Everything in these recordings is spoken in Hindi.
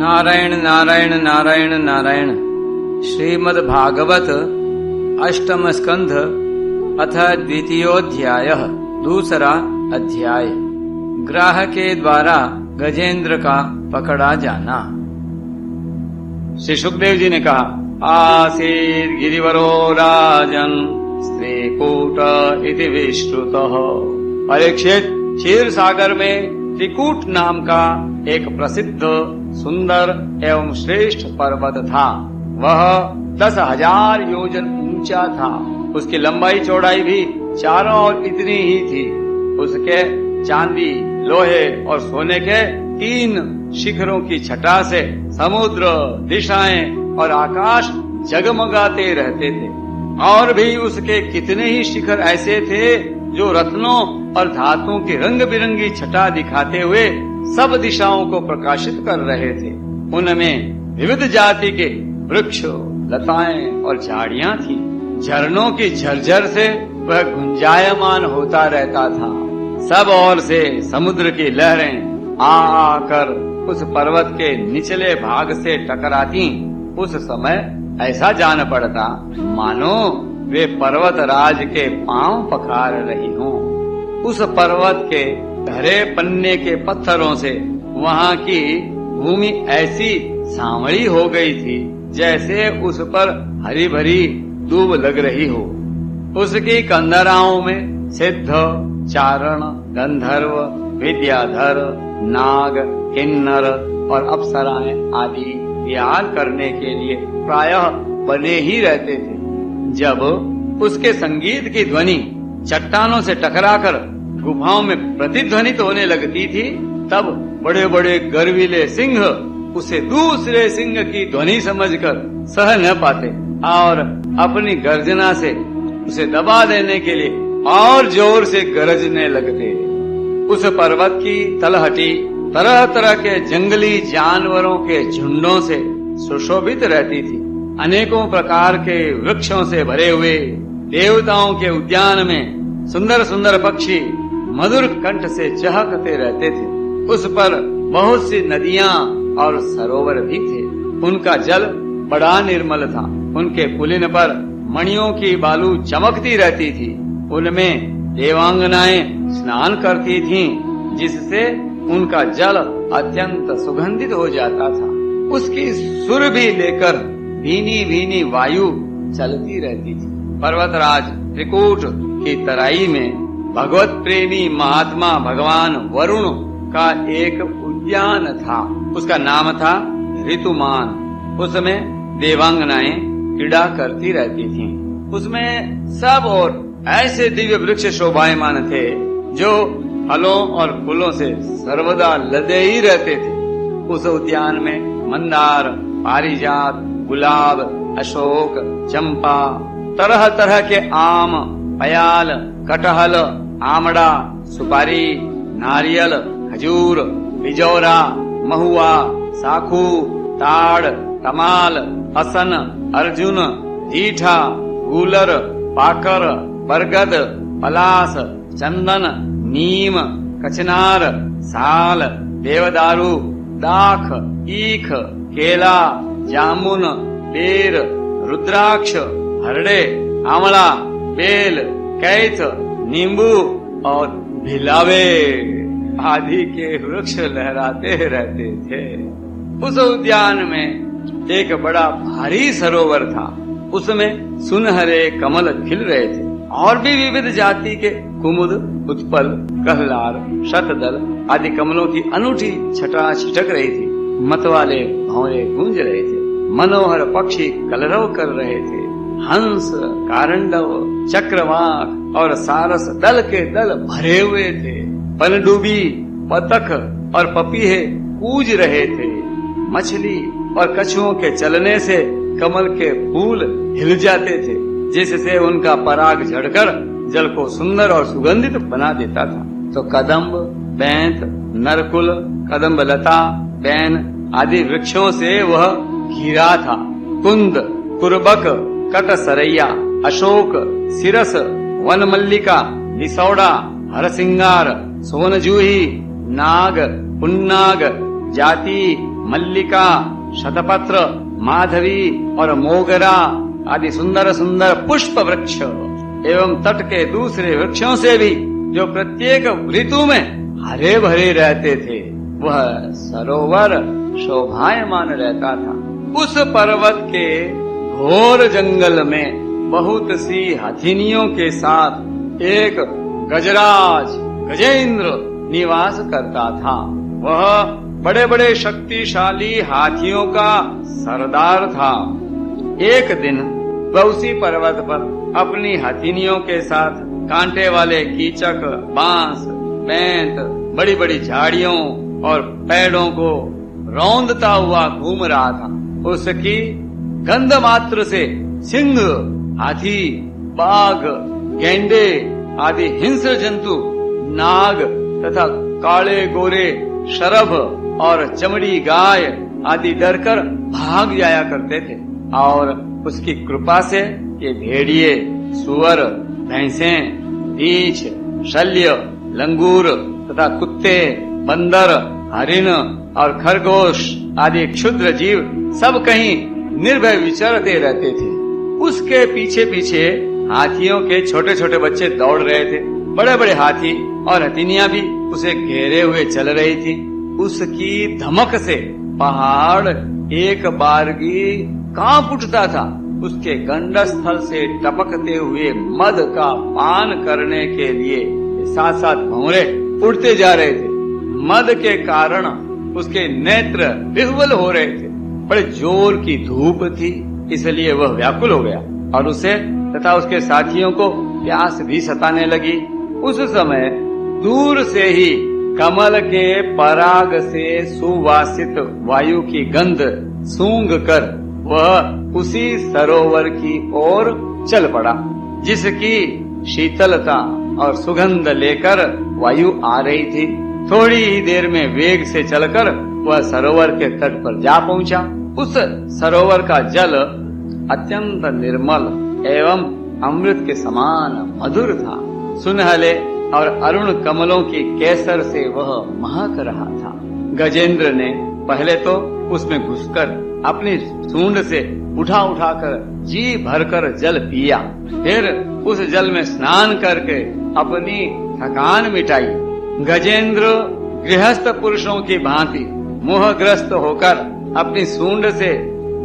नारायण नारायण नारायण नारायण। श्रीमद् भागवत अष्टम स्कंध अथ द्वितीयोऽध्यायः। दूसरा अध्याय। ग्राह के द्वारा गजेंद्र का पकड़ा जाना। श्री सुखदेव जी ने कहा, आसीत् गिरिवरो राजन स्त्रीकूट इति विश्रुतः। परीक्षित, क्षीर सागर में त्रिकूट नाम का एक प्रसिद्ध सुंदर एवं श्रेष्ठ पर्वत था। वह 10,000 योजन ऊंचा था। उसकी लंबाई चौड़ाई भी चारों ओर इतनी ही थी। उसके चांदी, लोहे और सोने के 3 शिखरों की छटा से समुद्र, दिशाएं और आकाश जगमगाते रहते थे। और भी उसके कितने ही शिखर ऐसे थे जो रत्नों और धातुओं की रंग बिरंगी छटा दिखाते हुए सब दिशाओं को प्रकाशित कर रहे थे। उनमें विविध जाति के वृक्ष, लताएं और झाड़ियां थी। झरनों की झरझर से वह गुंजायमान होता रहता था। सब ओर से समुद्र की लहरें आकर उस पर्वत के निचले भाग से टकराती। उस समय ऐसा जान पड़ता मानो वे पर्वत राज के पांव पखार रही हों। उस पर्वत के हरे पन्ने के पत्थरों से वहां की भूमि ऐसी सांवली हो गई थी जैसे उस पर हरी भरी दूब लग रही हो। उसकी कंदराओं में सिद्ध, चारण, गंधर्व, विद्याधर, नाग, किन्नर और अप्सराएं आदि विहार करने के लिए प्रायः बने ही रहते थे। जब उसके संगीत की ध्वनि चट्टानों से टकराकर गुफाओं में प्रतिध्वनित होने लगती थी, तब बड़े बड़े गर्वीले सिंह उसे दूसरे सिंह की ध्वनि समझकर सह न पाते और अपनी गर्जना से उसे दबा देने के लिए और जोर से गरजने लगते। उस पर्वत की तलहटी तरह तरह के जंगली जानवरों के झुंडों से सुशोभित रहती थी। अनेकों प्रकार के वृक्षों से भरे हुए देवताओं के उद्यान में सुंदर सुंदर पक्षी मधुर कंठ से चहकते रहते थे। उस पर बहुत सी नदियां और सरोवर भी थे। उनका जल बड़ा निर्मल था। उनके पुलिन पर मणियों की बालू चमकती रहती थी। उनमें देवांगनाएं स्नान करती थीं, जिससे उनका जल अत्यंत सुगंधित हो जाता था। उसकी सुर भी लेकर भीनी भीनी वायु चलती रहती थी। पर्वतराज त्रिकूट की तराई में भगवत प्रेमी महात्मा भगवान वरुण का एक उद्यान था। उसका नाम था ऋतुमान। उसमें देवांगनाएं क्रीड़ा करती रहती थीं। उसमें सब और ऐसे दिव्य वृक्ष शोभायमान थे जो फलों और फूलों से सर्वदा लदे ही रहते थे। उस उद्यान में मंदार, पारिजात, गुलाब, अशोक, चंपा, तरह तरह के आम, पयाल, कटहल, आमड़ा, सुपारी, नारियल, खजूर, बिजौरा, महुआ, साखू, ताड़, तमाल, असन, अर्जुन, रीठा, गूलर, पाकर, बरगद, पलास, चंदन, नीम, कचनार, साल, देवदारू, दाख, ईख, केला, जामुन, बेर, रुद्राक्ष, हरड़े, आंवला, बेल, कैथ, नींबू और भिलावे आदि के वृक्ष लहराते रहते थे। उस उद्यान में एक बड़ा भारी सरोवर था। उसमें सुनहरे कमल खिल रहे थे और भी विविध जाति के कुमुद, उत्पल, कहलार, शतदल आदि कमलों की अनूठी छटा छिटक रही थी। मतवाले भौरे गूंज रहे थे। मनोहर पक्षी कलरव कर रहे थे। हंस, कारंडव, चक्रवाक और सारस दल के दल भरे हुए थे। पनडुबी, बतख और पपीहे कूज रहे थे। मछली और कछुओं के चलने से कमल के फूल हिल जाते थे, जिससे उनका पराग झड़कर जल को सुंदर और सुगंधित बना देता था। तो कदम्ब, बैंत, नरकुल, कदम्ब लता, बैन आदि वृक्षों से वह घिरा था। कुंद, कुरबक, कट सरैया, अशोक, सिरस, वन मल्लिका, लिसौड़ा, हरसिंगार, सोनजूही, नाग, पुन्नाग, जाति, मल्लिका, शतपत्र, माधवी और मोगरा आदि सुंदर सुंदर पुष्प वृक्ष एवं तट के दूसरे वृक्षों से भी जो प्रत्येक ऋतु में हरे भरे रहते थे, वह सरोवर शोभायमान रहता था। उस पर्वत के घोर जंगल में बहुत सी हथिनियों के साथ एक गजराज गजेंद्र निवास करता था। वह बड़े बड़े शक्तिशाली हाथियों का सरदार था। एक दिन वह उसी पर्वत पर अपनी हथिनियों के साथ कांटे वाले कीचक, बांस, बेंत, बड़ी बड़ी झाड़ियों और पेड़ों को रौंदता हुआ घूम रहा था। उसकी गंध मात्र से सिंह, हाथी, बाघ, गेंडे आदि हिंस्र जंतु, नाग तथा काले गोरे शरभ और चमड़ी गाय आदि डरकर भाग जाया करते थे। और उसकी कृपा से ये भेड़िए, सुअर, भैंसें, रीछ, शल्य, लंगूर तथा कुत्ते, बंदर, हरिण और खरगोश आदि क्षुद्र जीव सब कहीं निर्भय विचरते रहते थे। उसके पीछे पीछे हाथियों के छोटे छोटे बच्चे दौड़ रहे थे। बड़े बड़े हाथी और हथिनियां भी उसे घेरे हुए चल रही थी। उसकी धमक से पहाड़ एक बारगी कांप उठता था। उसके गंडस्थल से टपकते हुए मद का पान करने के लिए साथ साथ भंवरे उड़ते जा रहे थे। मद के कारण उसके नेत्र विह्वल हो रहे थे। बड़े जोर की धूप थी, इसलिए वह व्याकुल हो गया और उसे तथा उसके साथियों को प्यास भी सताने लगी। उस समय दूर से ही कमल के पराग से सुवासित वायु की गंध सूंघ कर वह उसी सरोवर की ओर चल पड़ा, जिसकी शीतलता और सुगंध लेकर वायु आ रही थी। थोड़ी ही देर में वेग से चलकर वह सरोवर के तट पर जा पहुंचा। उस सरोवर का जल अत्यंत निर्मल एवं अमृत के समान मधुर था। सुनहले और अरुण कमलों की केसर से वह महक रहा था। गजेंद्र ने पहले तो उसमें घुसकर अपनी सूंड से उठा उठाकर जी भरकर जल पिया। फिर उस जल में स्नान करके अपनी थकान मिटाई। गजेंद्र गृहस्थ पुरुषों की भांति मोहग्रस्त होकर अपनी सूंड से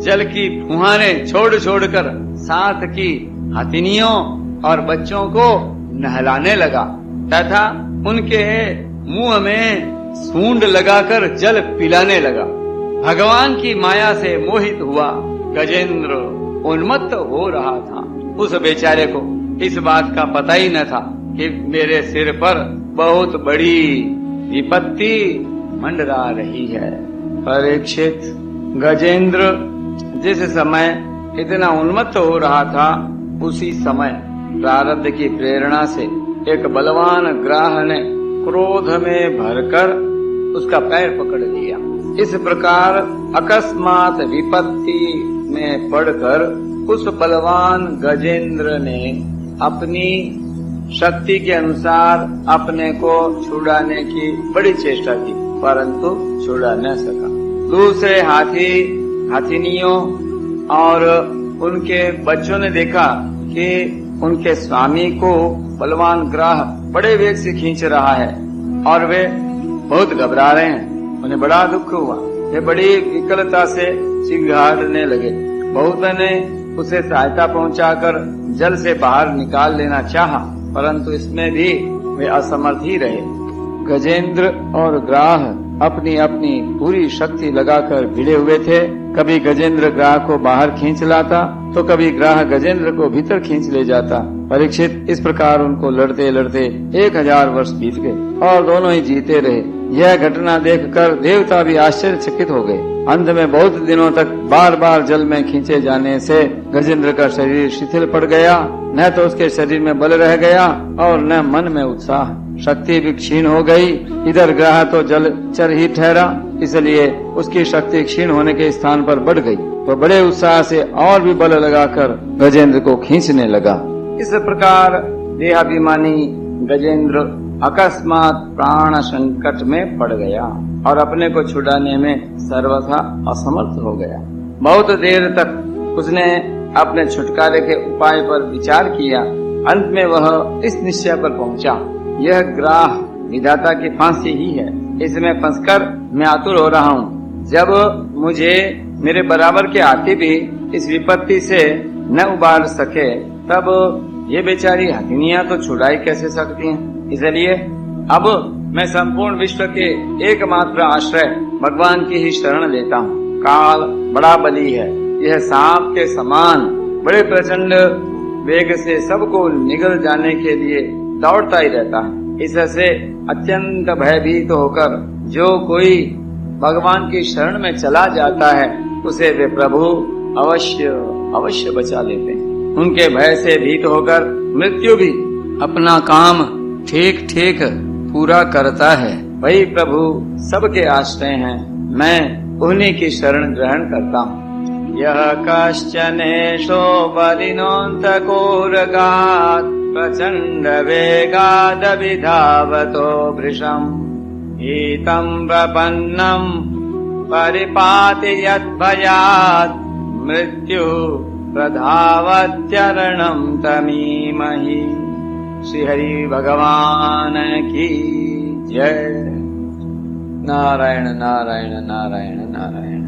जल की फुहारें छोड़ छोड़कर साथ की हथिनियों और बच्चों को नहलाने लगा तथा उनके मुंह में सूंड लगाकर जल पिलाने लगा। भगवान की माया से मोहित हुआ गजेंद्र उन्मत्त हो रहा था। उस बेचारे को इस बात का पता ही न था कि मेरे सिर पर बहुत बड़ी विपत्ति मंडरा रही है। परीक्षित, गजेंद्र जिस समय इतना उन्मत्त हो रहा था, उसी समय प्रारब्ध की प्रेरणा से एक बलवान ग्राह ने क्रोध में भरकर उसका पैर पकड़ लिया। इस प्रकार अकस्मात विपत्ति में पड़कर उस बलवान गजेंद्र ने अपनी शक्ति के अनुसार अपने को छुड़ाने की बड़ी चेष्टा की, परंतु छुड़ा न सका। दूसरे हाथी, हथिनियों और उनके बच्चों ने देखा कि उनके स्वामी को बलवान ग्राह बड़े वेग से खींच रहा है और वे बहुत घबरा रहे हैं। उन्हें बड़ा दुख हुआ। वे बड़ी विकलता से चिघाड़ने लगे। बहुत ने उसे सहायता पहुंचाकर जल से बाहर निकाल लेना चाहा, परंतु इसमें भी वे असमर्थ ही रहे। गजेंद्र और ग्राह अपनी अपनी पूरी शक्ति लगाकर भिड़े हुए थे। कभी गजेंद्र ग्राह को बाहर खींच लाता तो कभी ग्राह गजेंद्र को भीतर खींच ले जाता। परीक्षित, इस प्रकार उनको लड़ते लड़ते 1000 वर्ष बीत गए और दोनों ही जीते रहे। यह घटना देखकर देवता भी आश्चर्यचकित हो गए। अंत में बहुत दिनों तक बार बार जल में खींचे जाने से गजेंद्र का शरीर शिथिल पड़ गया। न तो उसके शरीर में बल रह गया और न मन में उत्साह। शक्ति भी क्षीण हो गई। इधर ग्राह तो जलचर ही ठहरा, इसलिए उसकी शक्ति क्षीण होने के स्थान पर बढ़ गई। वह बड़े उत्साह से और भी बल लगाकर गजेंद्र को खींचने लगा। इस प्रकार देहाभिमानी गजेंद्र अकस्मात प्राण संकट में पड़ गया। और अपने को छुड़ाने में सर्वथा असमर्थ हो गया। बहुत देर तक उसने अपने छुटकारे के उपाय पर विचार किया। अंत में वह इस निश्चय पर पहुंचा, यह ग्राह विधाता की फांसी ही है, इसमें फंसकर मैं आतुर हो रहा हूँ। जब मुझे मेरे बराबर के आके भी इस विपत्ति से न उबार सके, तब ये बेचारी हथिनियां तो छुड़ाई कैसे सकती हैं। इसलिए अब मैं संपूर्ण विश्व के एकमात्र आश्रय भगवान की ही शरण लेता हूँ। काल बड़ा बली है, यह सांप के समान बड़े प्रचंड वेग से सबको निगल जाने के लिए दौड़ता ही रहता है। इससे अत्यंत भयभीत होकर जो कोई भगवान की शरण में चला जाता है, उसे वे प्रभु अवश्य बचा लेते हैं। उनके भय से भीत होकर मृत्यु भी अपना काम ठीक ठीक पूरा करता है। वही प्रभु सबके आश्रय हैं, मैं उन्हीं की शरण ग्रहण करता हूँ। यह कश्चनेशो बलिनोऽन्तकोरगात् प्रचंड वेगादभिधावतो भृशम् एतं प्रपन्नं परिपाति यद्भयात् मृत्यु प्रधावत्यरणं तमीमहि। श्री हरि भगवान की जय। नारायण नारायण नारायण नारायण।